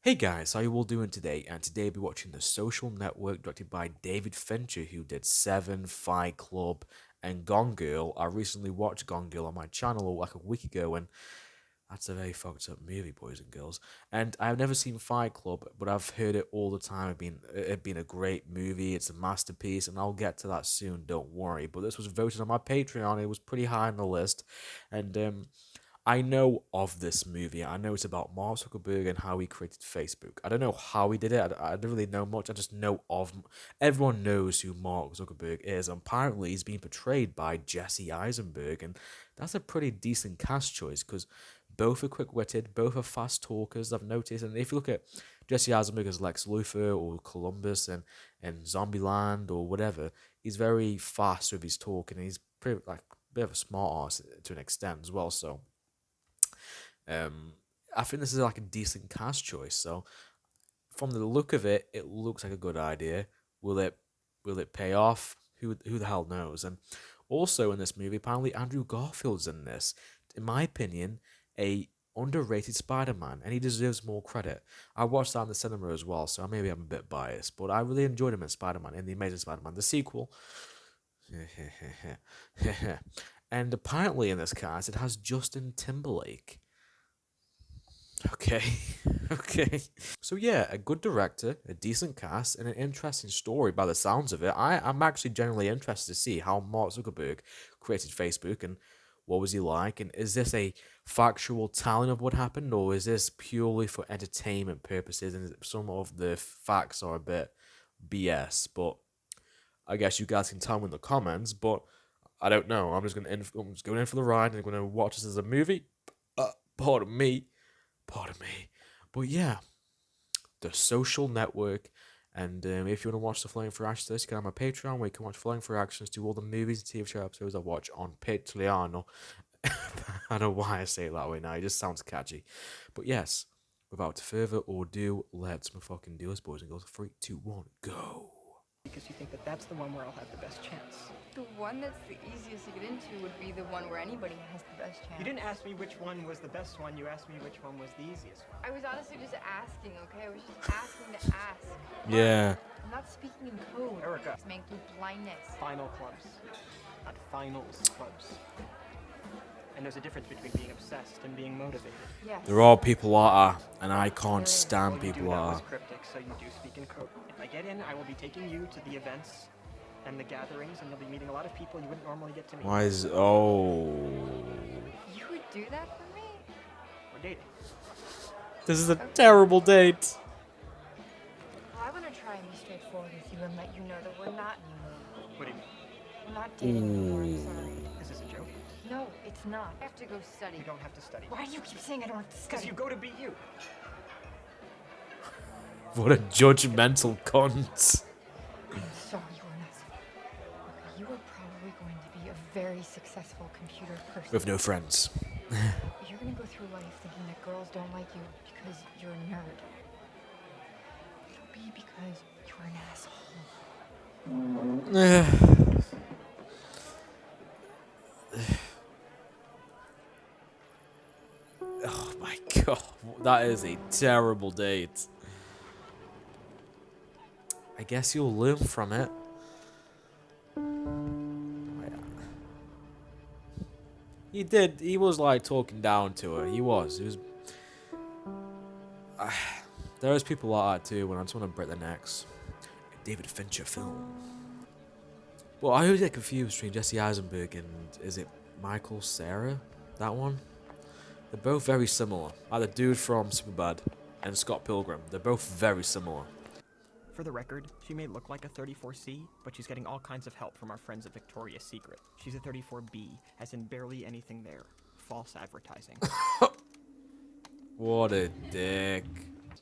Hey guys, how you all doing today? And today we'll be watching The Social Network, directed by David Fincher, who did Seven, Fight Club, and Gone Girl. I recently watched Gone Girl on my channel like a week ago, and that's a very fucked up movie, boys and girls. And I've never seen Fight Club, but I've heard it all the time. It's been a great movie. It's a masterpiece, and I'll get to that soon. Don't worry. But this was voted on my Patreon. It was pretty high on the list, and I know of this movie. I know it's about Mark Zuckerberg and how he created Facebook. I don't know how he did it. I don't really know much. I just know of. Everyone knows who Mark Zuckerberg is. Apparently, he's being portrayed by Jesse Eisenberg, and that's a pretty decent cast choice because both are quick-witted, both are fast talkers. I've noticed, and if you look at Jesse Eisenberg as Lex Luthor or Columbus and Zombieland or whatever, he's very fast with his talk, and he's pretty like a bit of a smart ass to an extent as well. So. I think this is like a decent cast choice. So, from the look of it, it looks like a good idea. Will it pay off? Who the hell knows? And also in this movie, apparently Andrew Garfield's in this. In my opinion, a underrated Spider-Man, and he deserves more credit. I watched that in the cinema as well, so maybe I'm a bit biased, but I really enjoyed him in Spider-Man, in the Amazing Spider-Man, the sequel. And apparently in this cast, it has Justin Timberlake. Okay, okay. So yeah, a good director, a decent cast, and an interesting story by the sounds of it. I'm actually genuinely interested to see how Mark Zuckerberg created Facebook and what was he like, and is this a factual telling of what happened, or is this purely for entertainment purposes, and some of the facts are a bit BS, but I guess you guys can tell me in the comments, but I don't know. I'm just going in for the ride, and I'm going to watch this as a movie. Pardon me. But yeah, The Social Network. And if you want to watch the Flying for Actions, you can have my Patreon where you can watch Flying for Actions, do all the movies and TV show episodes I watch on Patreon. I don't know why I say it that way now, it just sounds catchy. But yes, without further ado, let's fucking do this, boys and girls. 3, 2, 1, go. Because you think that that's the one where I'll have the best chance. The one that's the easiest to get into would be the one where anybody has the best chance. You didn't ask me which one was the best one, you asked me which one was the easiest one. I was honestly just asking, okay? I was just asking to ask. Yeah. I'm not speaking in code. Erica. It's meant through blindness. Final clubs, not finals clubs. And there's a difference between being obsessed and being motivated. Yes. There are people like that, and I can't There is. stand All you people do that like was that. cryptic, so you do speak in code. If I get in, I will be taking you to the events and the gatherings, and you'll be meeting a lot of people you wouldn't normally get to meet. Why is... Oh... You would do that for me? We're dating. This is a terrible date. Well, I want to try and be straightforward with you and let you know that we're not anymore. What do you mean? We're not dating anymore, I'm sorry. Is this a joke? No, it's not. I have to go study. You don't have to study. Why do you keep saying I don't have to Because study? you go to BU. What a judgmental cunt. I'm sorry you were an asshole. Okay, you are probably going to be a very successful computer person. With no friends. You're gonna go through life thinking that girls don't like you because you're a nerd. It'll be because you're an asshole. Oh my god, that is a terrible date. I guess you'll learn from it. He did. He was like talking down to her. He was. There is people like that too when I just want to break their necks. A David Fincher film. Well, I always get confused between Jesse Eisenberg and is it Michael Cera? That one? They're both very similar. Like the dude from Superbad and Scott Pilgrim. They're both very similar. For the record, she may look like a 34C, but she's getting all kinds of help from our friends at Victoria's Secret. She's a 34B, as in barely anything there. False advertising. What a dick.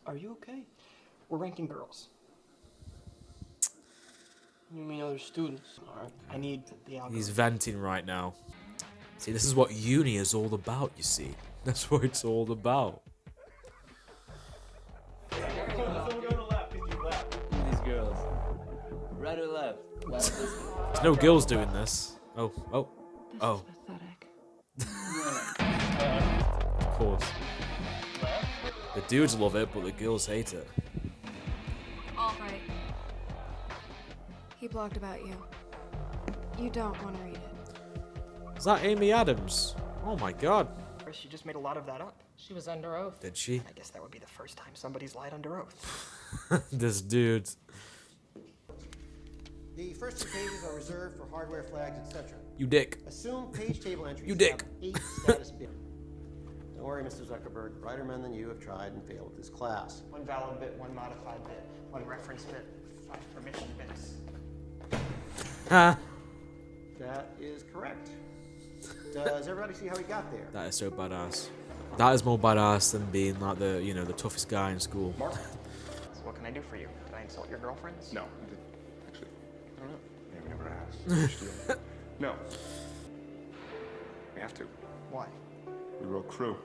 Are you okay? We're ranking girls. You mean other students? Alright. I need the algorithm. He's venting right now. See, this is what uni is all about, you see. That's what it's all about. These girls. Right or left? There's no girls doing this. Oh. This is pathetic. Of course. The dudes love it, but the girls hate it. All right. He blogged about you. You don't want to read it. Is that Amy Adams? Oh my god. She just made a lot of that up. She was under oath. Did she? I guess that would be the first time somebody's lied under oath. This dude. The first 2 pages are reserved for hardware flags, etc. You dick. Assume page table entries You dick. have 8 status bits. Don't worry, Mr. Zuckerberg. Brighter men than you have tried and failed with this class. 1 valid bit, 1 modified bit, 1 reference bit, 5 permission bits. Huh? That is correct. Does everybody see how he got there? That is so badass. That is more badass than being like the, you know, the toughest guy in school. Mark? So what can I do for you? Did I insult your girlfriends? No. Actually, I don't know. Maybe never asked. No. We have to. Why? We wrote crew.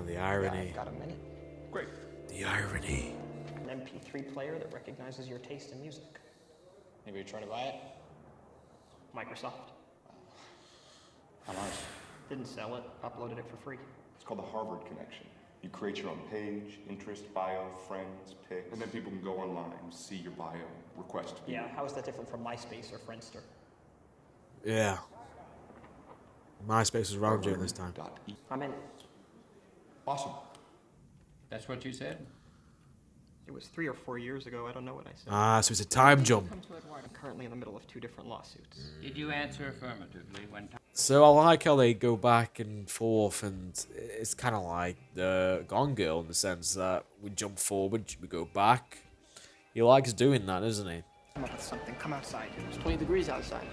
The Yeah, irony. I've got a minute. Great. The irony. An MP3 player that recognizes your taste in music. Maybe you're trying to buy it? Microsoft. How much? Didn't sell it, uploaded it for free. It's called the Harvard Connection. You create your own page, interest, bio, friends, pics, and then people can go online, see your bio, request. Yeah, how is that different from MySpace or Friendster? Yeah. MySpace was around during this time. Harvard.e. I'm in. Awesome. That's what you said? It was 3 or 4 years ago, I don't know what I said. Ah, so it's a time jump. Come to Eduardo. I'm currently in the middle of 2 different lawsuits. Did you answer affirmatively when time? So I like how they go back and forth, and it's kind of like the Gone Girl in the sense that we jump forward, we go back. He likes doing that, doesn't he? Come up with something, come outside. It's 20 degrees outside.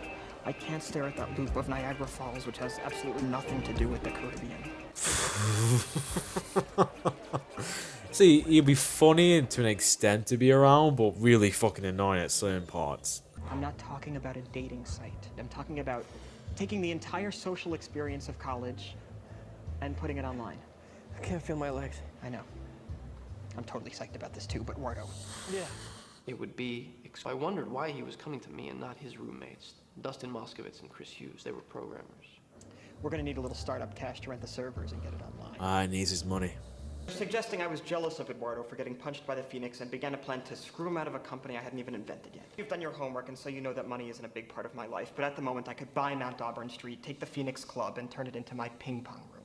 I can't stare at that loop of Niagara Falls, which has absolutely nothing to do with the Caribbean. See, he'd be funny to an extent to be around, but really fucking annoying at certain parts. I'm not talking about a dating site. I'm talking about taking the entire social experience of college and putting it online. I can't feel my legs. I know. I'm totally psyched about this too, but Wardo. Yeah. It would be. I wondered why he was coming to me and not his roommates, Dustin Moskovitz and Chris Hughes. They were programmers. We're gonna need a little startup cash to rent the servers and get it online. Ah, he needs his money. Suggesting I was jealous of Eduardo for getting punched by the Phoenix and began a plan to screw him out of a company I hadn't even invented yet. You've done your homework, and so you know that money isn't a big part of my life, but at the moment I could buy Mount Auburn Street, take the Phoenix Club, and turn it into my ping pong room.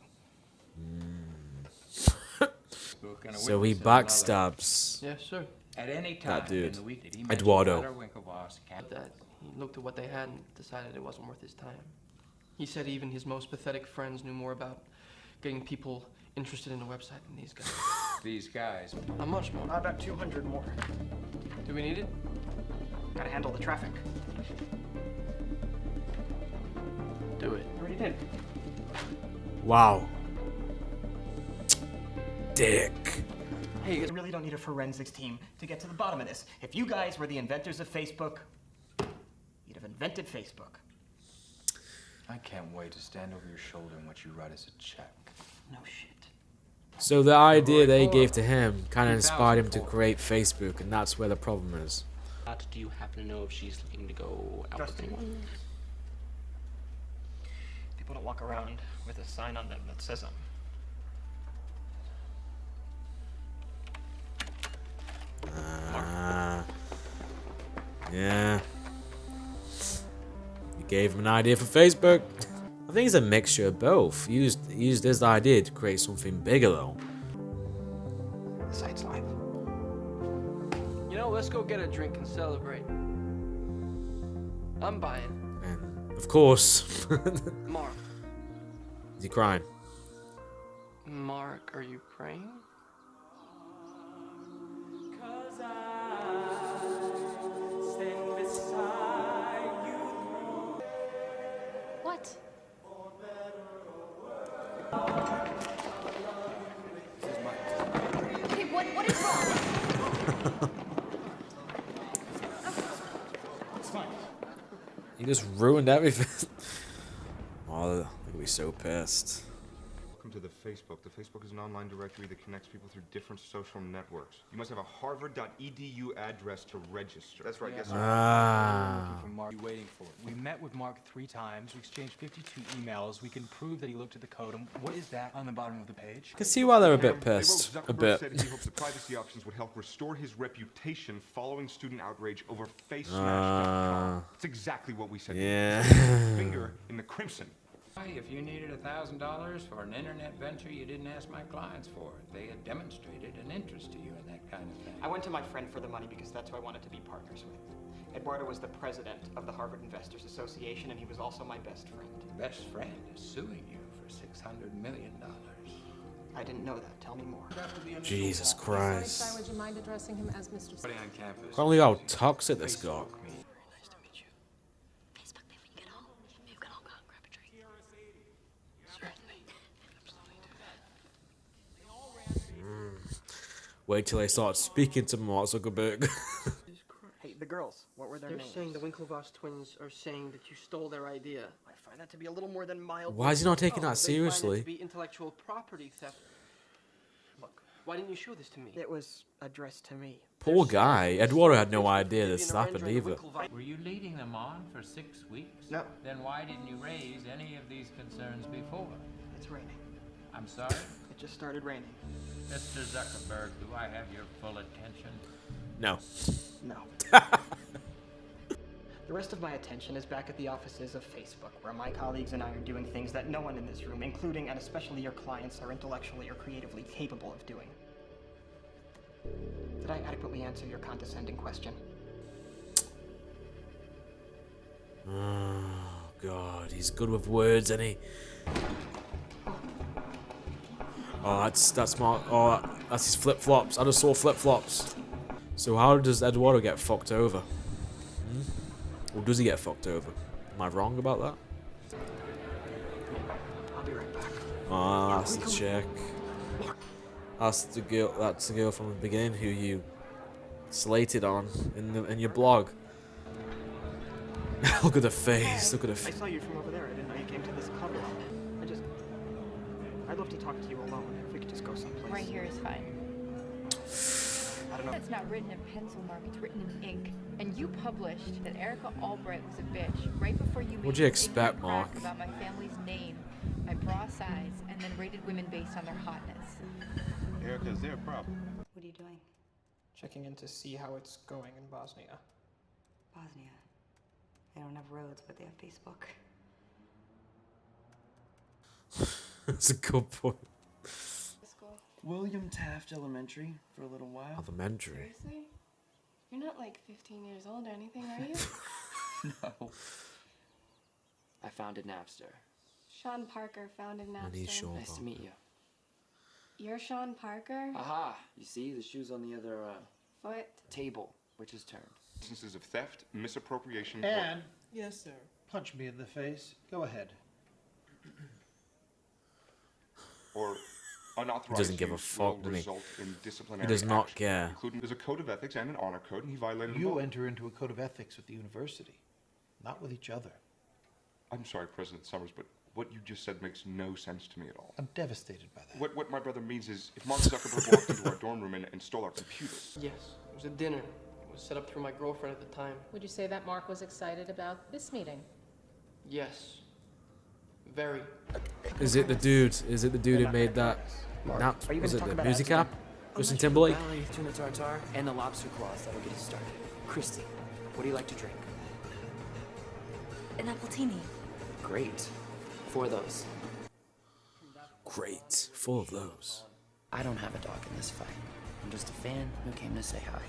So he backstabs. Yes, sir. At any time That dude. in the week, did he mention Eduardo. Butter Winklevoss, Cat- That he looked at what they had and decided it wasn't worth his time. He said even his most pathetic friends knew more about getting people interested in a website than these guys. These guys. How much more? About 200 more. Do we need it? Gotta handle the traffic. Do it. Already did. Wow. Dick. Hey, you guys really don't need a forensics team to get to the bottom of this. If you guys were the inventors of Facebook, you'd have invented Facebook. I can't wait to stand over your shoulder and watch you write us a check. No shit. So the idea they gave to him kind of inspired him to create Facebook, and that's where the problem is. Do you happen to know if she's looking to go out with anyone? People don't walk around with a sign on them that says Yeah. You gave him an idea for Facebook. I think it's a mixture of both. He used his idea to create something bigger though. The site's live. You know, let's go get a drink and celebrate. I'm buying. And of course, Mark. is he crying? Mark, are you praying? What? Hey, what is wrong? He just ruined everything. Oh, he'll be so pissed. Welcome welcome to the Facebook. The Facebook is an online directory that connects people through different social networks. You must have a harvard.edu address to register. That's right, yes, sir. Looking for Mark. You waiting for it. We met with Mark 3 times. We exchanged 52 emails. We can prove that he looked at the code. And what is that on the bottom of the page? I can see why they're a bit They wrote pissed. A Zuckerberg bit. said he hopes the privacy options would help restore his reputation following student outrage over FaceSmash.com. It's exactly what we said. Yeah. Finger in the crimson. If you needed $1,000 for an internet venture, you didn't ask my clients for it. They had demonstrated an interest to you in that kind of thing. I went to my friend for the money because that's who I wanted to be partners with. Eduardo was the president of the Harvard Investors Association, and he was also my best friend. Best friend is suing you for $600 million. I didn't know that. Tell me more. Jesus Christ. Would you mind addressing him as Mr. Everybody on campus. Can't believe how toxic this got. Wait till they start speaking to Mark Zuckerberg. Hey, the girls, what were their They're names? saying the Winklevoss twins are saying that you stole their idea. I find that to be a little more than mild. Why is he not taking that They seriously? find it to be intellectual property theft. Look, why didn't you show this to me? It was addressed to me. Poor guy. Eduardo had no idea this happened either. Were you leading them on for 6 weeks? No. Then why didn't you raise any of these concerns before? It's raining. I'm sorry? It just started raining. Mr. Zuckerberg, do I have your full attention? No. No. The rest of my attention is back at the offices of Facebook, where my colleagues and I are doing things that no one in this room, including and especially your clients, are intellectually or creatively capable of doing. Did I adequately answer your condescending question? Oh, God. He's good with words, isn't he? Oh, that's Mark. Oh, that's his flip-flops. I just saw flip-flops. So how does Eduardo get fucked over? Or does he get fucked over? Am I wrong about that? I'll be right back. Oh, that's the chick. That's the girl. That's the girl from the beginning who you slated on in your blog. Look at the face. Look at the I face. saw you from over there. I didn't know you came to this club alone. I'd love to talk to you alone. If we could just go someplace. Right here is fine. I don't know. It's not written in pencil, Mark. It's written in ink. And you published that Erica Albright was a bitch right before you made What'd you an expect, ignorant crack Mark? about my family's name, my bra size, and then rated women based on their hotness. Erica, is there a problem? What are you doing? Checking in to see how it's going in Bosnia. Bosnia. They don't have roads, but they have Facebook. That's a good point. School. William Taft Elementary for a little while. Elementary. Seriously? You're not like 15 years old or anything, are you? No. I founded Napster. Sean Parker founded Napster. And he's Sean Nice to meet you. You're Sean Parker? Aha! You see, the shoe's on the other Foot. table, which is turned. Instances of theft, misappropriation, And yes, sir. Punch me in the face. Go ahead. or unauthorized He doesn't give a use fuck, will does he? result in disciplinary He does not action, care. including there's a code of ethics and an honor code, and he violated them You both. enter into a code of ethics with the university, not with each other. I'm sorry, President Summers, but what you just said makes no sense to me at all. I'm devastated by that. What my brother means is, if Mark Zuckerberg walked into our dorm room and stole our computer, Yes, it was a dinner. It was set up through my girlfriend at the time. Would you say that Mark was excited about this meeting? Yes. Very. Is it the dude? Is it the dude who made that? Mark, are you Was gonna it talk the about music ads app? Justin Timberlake? Valley, tuna tartare, and the lobster claws. That'll get us started. Christy, what do you like to drink? An appletini. Great. 4 of those. Great. Full of those. I don't have a dog in this fight. I'm just a fan who came to say hi.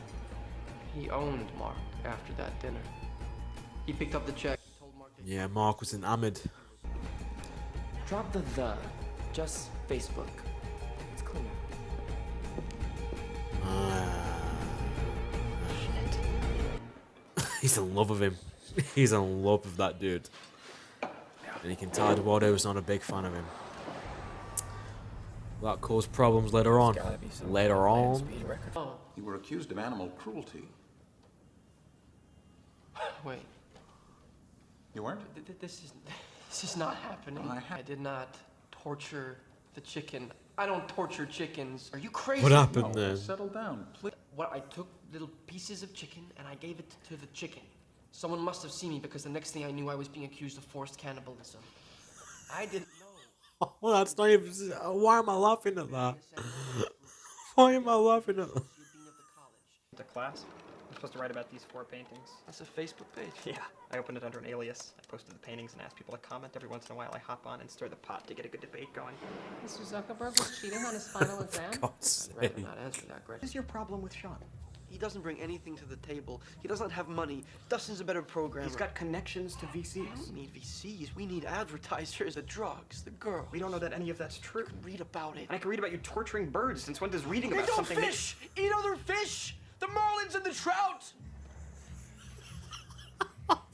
He owned Mark after that dinner. He picked up the check. Told Mark that Yeah, Mark was enamored. Drop the. Just Facebook. It's clear. He's in love with him. He's in love with that dude. And you can tell Eduardo's not a big fan of him. That caused problems later on. Later on. Oh, You were accused of animal cruelty. wait. You weren't? This is not happening. I did not torture The chicken. I don't torture chickens. Are you crazy? What happened then? Settle down, please. What, I took little pieces of chicken and I gave it to the chicken. Someone must have seen me because the next thing I knew I was being accused of forced cannibalism. I didn't know. Well, that's not even. Why am I laughing at that? Why am I laughing at that? To class. I'm supposed to write about these 4 paintings. That's a Facebook page. Yeah. I opened it under an alias. I posted the paintings and asked people to comment. Every once in a while I hop on and stir the pot to get a good debate going. Mr. Zuckerberg was cheating on his final exam? God's I'd rather sake. not answer that, Gretchen. What is your problem with Sean? He doesn't bring anything to the table. He doesn't have money. Dustin's a better programmer. He's got connections to VCs. We don't need VCs. We need advertisers, the drugs, the girls. We don't know that any of that's true. You can read about it. And I can read about you torturing birds. Since when does reading They about don't something fish! Eat other fish! The marlins and the trout!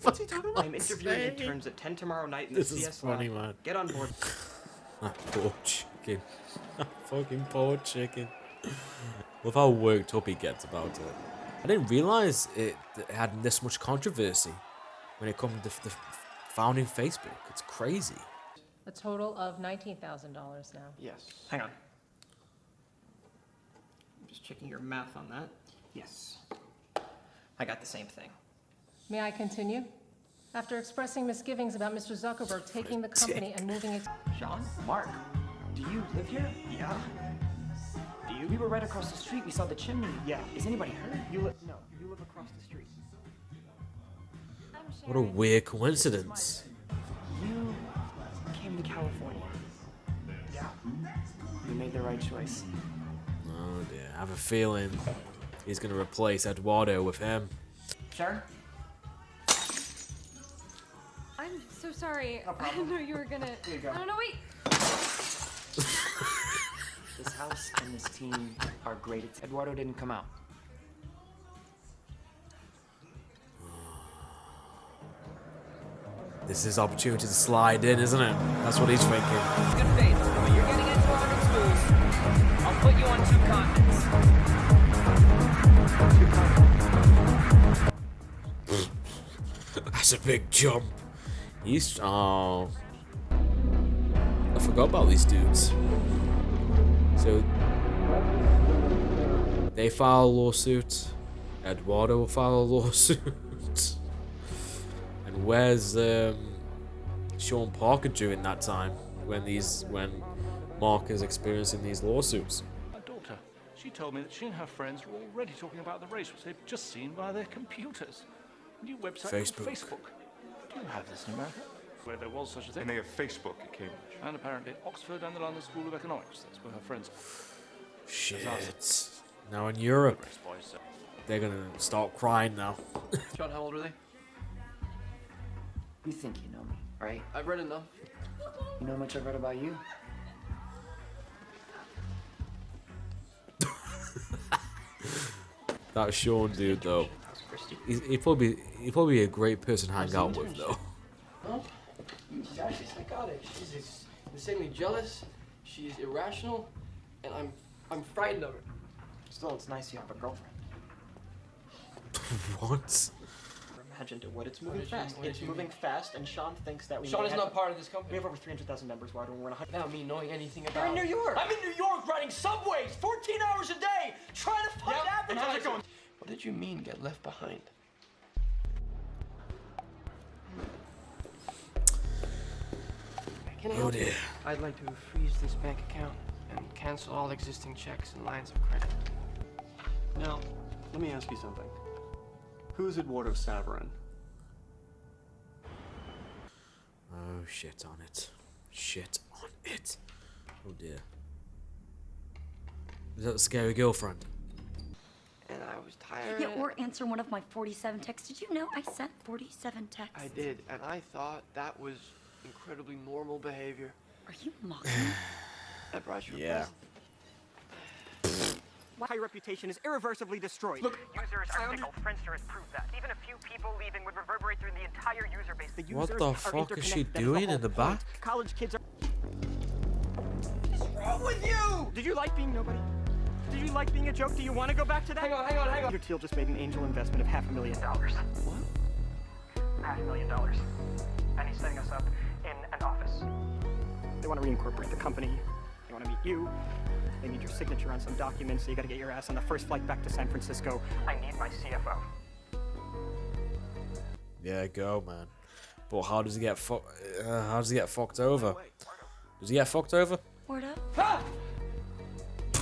What's he talking about? I'm interviewing interns at 10 tomorrow night in the This is CS funny, lab. man. Get on board. Poor chicken. Fucking poor chicken. With how worked up he gets about it. I didn't realize it had this much controversy when it comes to the founding Facebook. It's crazy. A total of $19,000 now. Yes. Hang on. I'm just checking your math on that. Yes. I got the same thing. May I continue? After expressing misgivings about Mr. Zuckerberg taking the company and moving it... Sean? Mark? Do you live here? Yeah. Do you? We were right across the street. We saw the chimney. Yeah. Is anybody hurt? You live across the street. What a weird coincidence. You came to California. Yeah. You made the right choice. Oh dear. I have a feeling he's going to replace Eduardo with him. Sharon? I'm so sorry. No I problem. didn't know you were gonna. Here you go. I don't know. Wait. This house and this team are great. Eduardo didn't come out. This is his opportunity to slide in, isn't it? That's what he's thinking. Good faith, but you're getting into 100 schools. I'll put you on 2 continents. That's a big jump. He's... Oh. I forgot about these dudes. So... They file a lawsuit. Eduardo will file a lawsuit. And where's Sean Parker during that time when Mark is experiencing these lawsuits? My daughter, she told me that she and her friends were already talking about the race, which they've just seen via their computers. New website called Facebook. Do you have this in America? Where there was such a thing. And they have Facebook at Cambridge. And apparently Oxford and the London School of Economics. That's where her friends are. Shit. Now in Europe, they're gonna start crying now. John, how old are they? You think you know me, right? I've read enough. You know how much I've read about you? That Sean dude though, he'd probably be a great person to hang out with though. Huh? She's actually psychotic. She's insanely jealous. She's irrational, and I'm frightened of her. Still, it's nice you have a girlfriend. What? Imagined it would. It's moving did fast. you- what did It's you moving mean? fast, and Sean thinks that we. Sean may is have- not part of this We company. have over 300,000 members, Eduardo, and we're in 100. Without me knowing anything You're about in New York. I'm in New York riding subways 14 hours a day trying to find advertisers. And how's it going? What did you mean get left behind? Can I Oh help you? dear. I'd like to freeze this bank account and cancel all existing checks and lines of credit. Now, let me ask you something. Who's Eduardo Saverin? Oh shit on it. Shit on it. Oh dear. Is that the scary girlfriend? And I was tired. Yeah, or answer one of my 47 texts. Did you know I sent 47 texts? I did, and I thought that was incredibly normal behavior. Are you mocking me? I brought you a Yeah. present. My reputation is irreversibly destroyed. Look, users are fickle. Friendster has proved that. Even a few people leaving would reverberate through the entire user base. The What users the are fuck is she interconnected. That doing the in the whole back? point. College kids are. What's wrong with you? Did you like being nobody? Did you like being a joke? Do you want to go back to that? Hang on. Your Teal just made an angel investment of $500,000. What? $500,000. And he's setting us up in an office. They want to reincorporate the company. They want to meet you. They need your signature on some documents, so you got to get your ass on the first flight back to San Francisco. I need my CFO. Yeah, go, man. But how does he get fucked over? Does he get fucked over? Word up? Ah!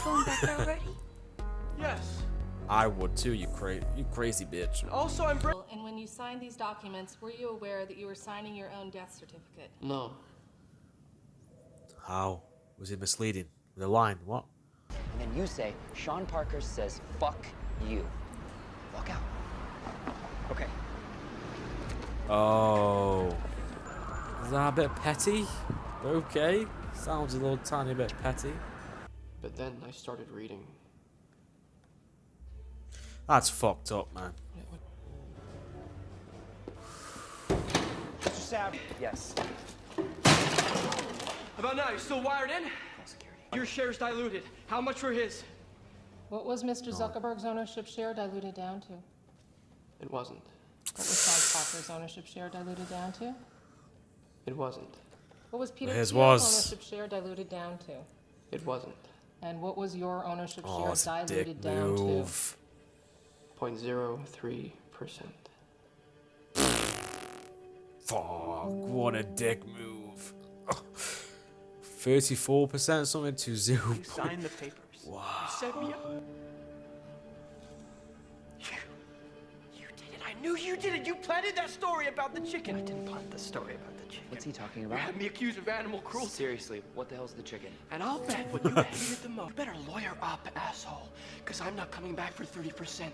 Going back there already? Yes. I would too, you crazy bitch. Also, I'm And when you signed these documents, were you aware that you were signing your own death certificate? No. How? Was it misleading? The line, what? And then you say, Sean Parker says, fuck you. Walk out. Okay. Oh. Is that a bit petty? Okay. Sounds a little tiny bit petty. But then I started reading. That's fucked up, man. Mr. Sav. Yes. How about now? You still wired in? Your share's diluted. How much were his? What was Mr. Zuckerberg's ownership share diluted down to? It wasn't. What was Sean Parker's ownership share diluted down to? It wasn't. What was Peter His Thiel's was. ownership share diluted down to? It wasn't. And what was your ownership Oh, share it's a diluted dick down move. 0.03%. Fuck, what a dick move. 34% something to 0. You signed the papers. Wow. You said yeah. You did it. I knew you did it. You planted that story about the chicken. I didn't plant the story about the chicken. What's he talking You about? had me accused of animal cruelty. Seriously, what the hell's the chicken? And I'll bet what you hated the most. You better lawyer up, asshole. Because I'm not coming back for 30%.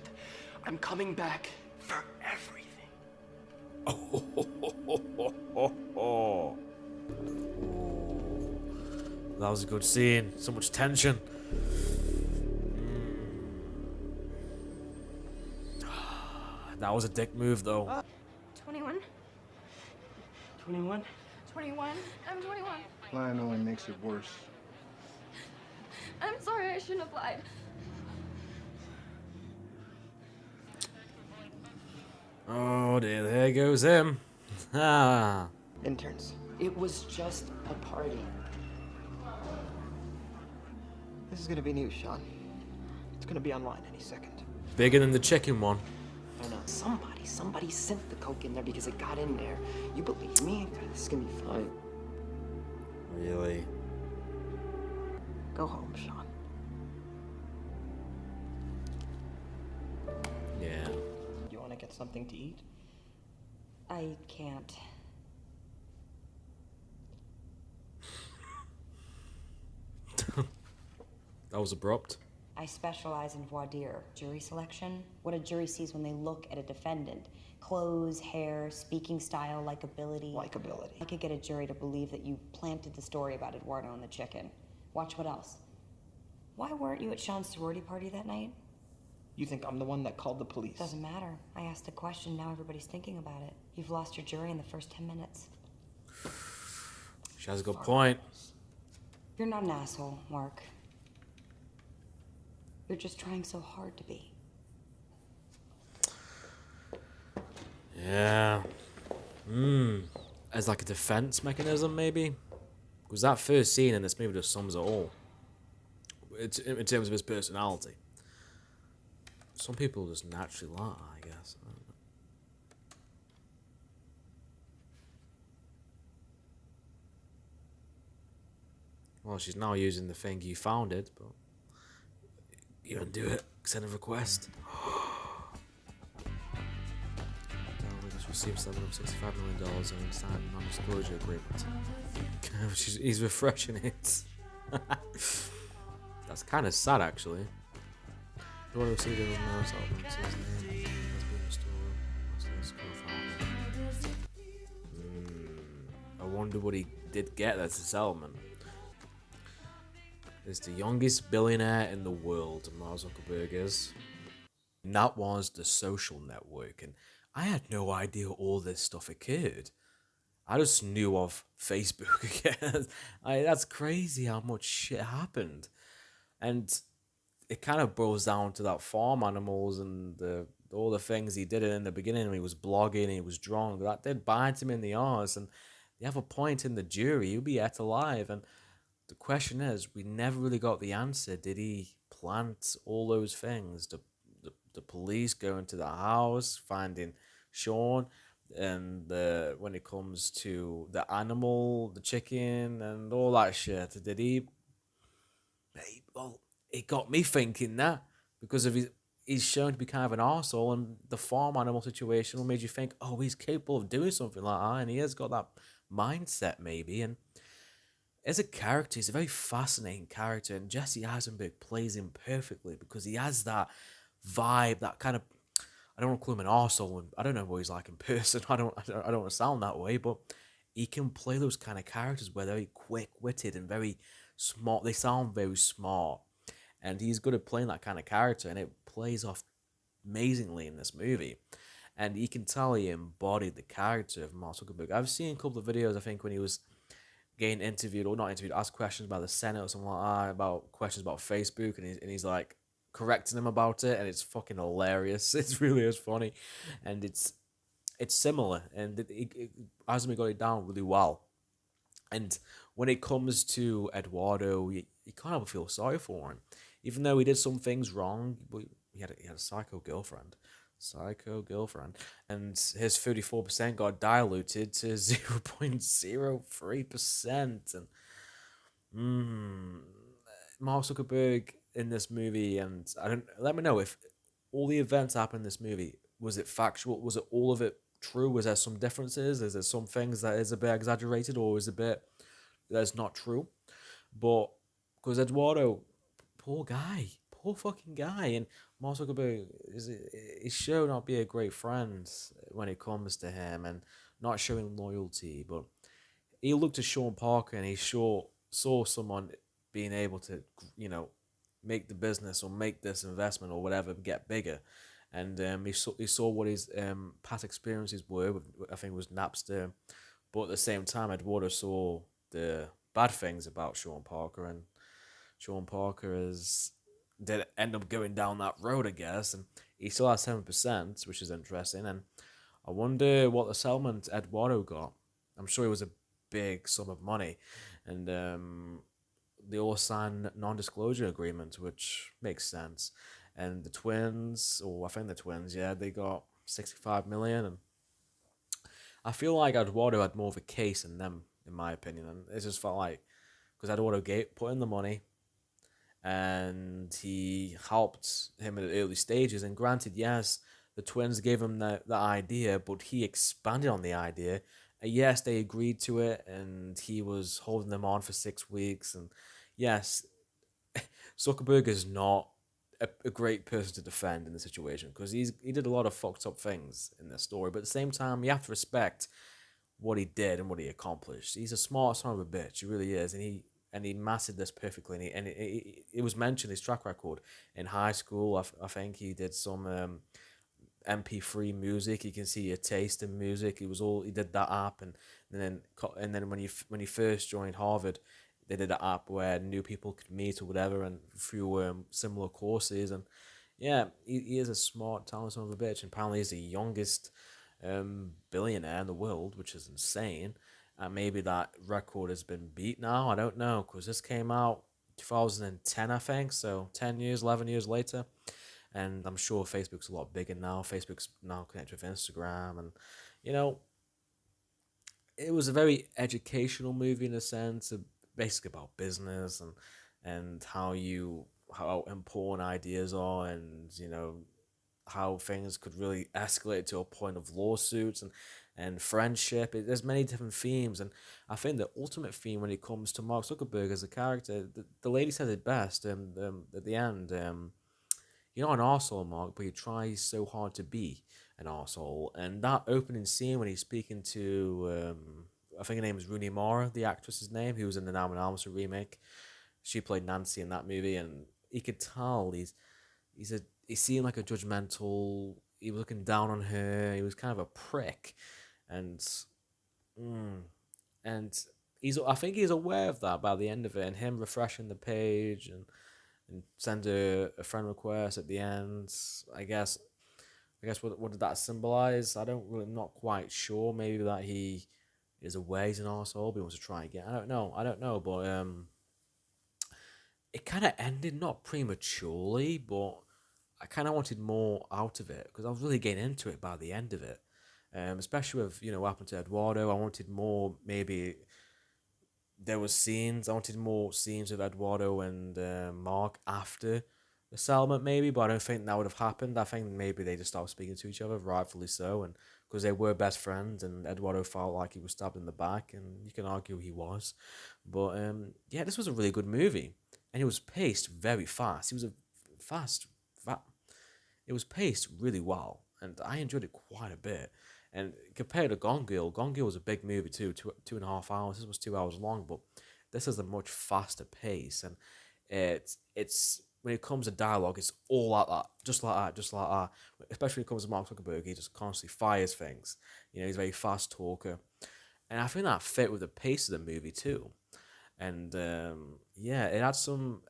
I'm coming back for everything. That was a good scene. So much tension. That was a dick move, though. 21? 21? 21? I'm 21. Lying only makes it worse. I'm sorry, I shouldn't have lied. Oh dear, there goes him. Ah. Interns. It was just a party. This is gonna be news, Sean. It's gonna be online any second. Bigger than the chicken one. I know. Somebody sent the coke in there because it got in there. You believe me? This is gonna be fine. Really? Go home, Sean. Yeah. You wanna get something to eat? I can't. That was abrupt. I specialize in voir dire, jury selection. What a jury sees when they look at a defendant. Clothes, hair, speaking style, likability. Likability. I could get a jury to believe that you planted the story about Eduardo and the chicken. Watch what else. Why weren't you at Sean's sorority party that night? You think I'm the one that called the police? Doesn't matter. I asked a question, now everybody's thinking about it. You've lost your jury in the first 10 minutes. She has a good point. You're not an asshole, Mark. You're just trying so hard to be. Yeah. As like a defense mechanism, maybe? Because that first scene in this movie just sums it all. It's in terms of his personality. Some people just naturally lie, I guess. I don't know. Well, she's now using the thing you found it, but you don't do it. Send a request. Has received $765 million and signed a non-disclosure agreement. He's refreshing it. That's kind of sad, actually. The one who received it no settlements. His name has been restored. I wonder what he did get as a settlement. Is the youngest billionaire in the world, Mark Zuckerberg is. And that was The Social Network, and I had no idea all this stuff occurred. I just knew of Facebook again. That's crazy how much shit happened. And it kind of boils down to that farm animals and all the things he did in the beginning when he was blogging, he was drunk. That did bite him in the arse. And they have a point in the jury, he'll be yet alive. And the question is, we never really got the answer. Did he plant all those things? The police going to the house, finding Sean, and when it comes to the animal, the chicken, and all that shit, did he? Well, it got me thinking that because of he's shown to be kind of an arsehole, and the farm animal situation made you think, oh, he's capable of doing something like that, and he has got that mindset maybe. And as a character, he's a very fascinating character, and Jesse Eisenberg plays him perfectly because he has that vibe, that kind of. I don't want to call him an arsehole, and I don't know what he's like in person. I don't want to sound that way, but he can play those kind of characters where they're very quick-witted and very smart. They sound very smart, and he's good at playing that kind of character, and it plays off amazingly in this movie. And you can tell he embodied the character of Mark Zuckerberg. I've seen a couple of videos, I think, when he was getting interviewed, or not interviewed, asked questions about the Senate or something like that, about questions about Facebook, and he's like correcting him about it, and it's fucking hilarious. It really is funny, and it's similar, and Azumi got it down really well. And when it comes to Eduardo, you kind of feel sorry for him, even though he did some things wrong. But he had a psycho girlfriend, and his 34% got diluted to 0.03%, and Mark Zuckerberg in this movie, and let me know if all the events happened in this movie, was it factual? Was it all of it true? Was there some differences? Is there some things that is a bit exaggerated, or is a bit that's not true? But because Eduardo, poor fucking guy, and Mark Zuckerberg is shown not be a great friend when it comes to him, and not showing loyalty. But he looked at Sean Parker, and he saw someone being able to, make the business or make this investment or whatever get bigger. And he saw what his past experiences were with, I think it was Napster. But at the same time, Eduardo saw the bad things about Sean Parker, and Sean Parker did end up going down that road, I guess. And he still has 7%, which is interesting. And I wonder what the settlement Eduardo got. I'm sure it was a big sum of money. And they all signed non-disclosure agreements, which makes sense. And the twins, or I think the twins, yeah, they got 65 million. And I feel like Eduardo had more of a case than them, in my opinion. And it just felt like, because Eduardo put in the money, and he helped him at the early stages. And granted, yes, the twins gave him the idea, but he expanded on the idea. And yes, they agreed to it, and he was holding them on for 6 weeks. And yes, Zuckerberg is not a great person to defend in the situation, because he did a lot of fucked up things in this story. But at the same time, you have to respect what he did and what he accomplished. He's a smart son of a bitch. He really is, and he mastered this perfectly. And it was mentioned, his track record in high school. I think he did some MP3 music. You can see a taste in music. He did that app, and then when he first joined Harvard, they did an app where new people could meet or whatever, and through similar courses. And yeah, he is a smart, talented son of a bitch. And apparently he's the youngest billionaire in the world, which is insane. And maybe that record has been beat now. I don't know, because this came out 2010, I think. So 10 years, 11 years later. And I'm sure Facebook's a lot bigger now. Facebook's now connected with Instagram. And, it was a very educational movie in a sense, basically about business and how important ideas are, and, how things could really escalate to a point of lawsuits and friendship. There's many different themes, and I think the ultimate theme when it comes to Mark Zuckerberg as a character, the lady said it best at the end. You're not an arsehole, Mark, but you try so hard to be an arsehole. And that opening scene when he's speaking to, I think her name is Rooney Mara, the actress's name, who was in the Now and Almas remake. She played Nancy in that movie, and he could tell he seemed like a judgmental. He was looking down on her. He was kind of a prick, and I think he's aware of that by the end of it, and him refreshing the page and send a friend request at the end. I guess what did that symbolize? Not quite sure. Maybe that he is aware he's an arsehole, but he wants to try again. I don't know, but it kind of ended not prematurely, but I kind of wanted more out of it because I was really getting into it by the end of it. Especially with what happened to Eduardo. I wanted more. Maybe there was scenes. I wanted more scenes with Eduardo and Mark after the settlement, maybe. But I don't think that would have happened. I think maybe they just started speaking to each other, rightfully so, and because they were best friends, and Eduardo felt like he was stabbed in the back, and you can argue he was. But yeah, this was a really good movie, and it was paced very fast. It was a fast. It was paced really well, and I enjoyed it quite a bit. And compared to Gone Girl was a big movie too, 2.5 hours. This was 2 hours long, but this is a much faster pace, and it's when it comes to dialogue, it's all like that, just like that, just like that. Especially when it comes to Mark Zuckerberg, he just constantly fires things. He's a very fast talker, and I think that fit with the pace of the movie too. And yeah, it had some.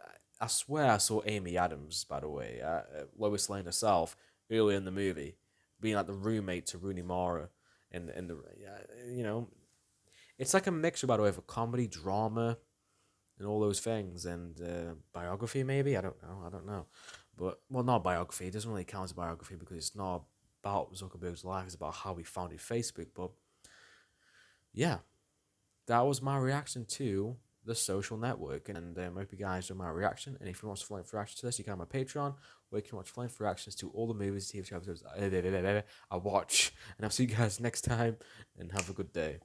I swear I saw Amy Adams, by the way, Lois Lane herself, earlier in the movie, being like the roommate to Rooney Mara, in the it's like a mixture, by the way, of a comedy, drama, and all those things, and biography maybe. I don't know, but well, not biography. It doesn't really count as biography because it's not about Zuckerberg's life. It's about how he founded Facebook. But yeah, that was my reaction to The Social Network, and I hope you guys enjoyed my reaction. And if you want to full-length reaction to this, you can have my Patreon, where you can watch full-length reactions to all the movies, TV shows, episodes I watch. And I'll see you guys next time, and have a good day.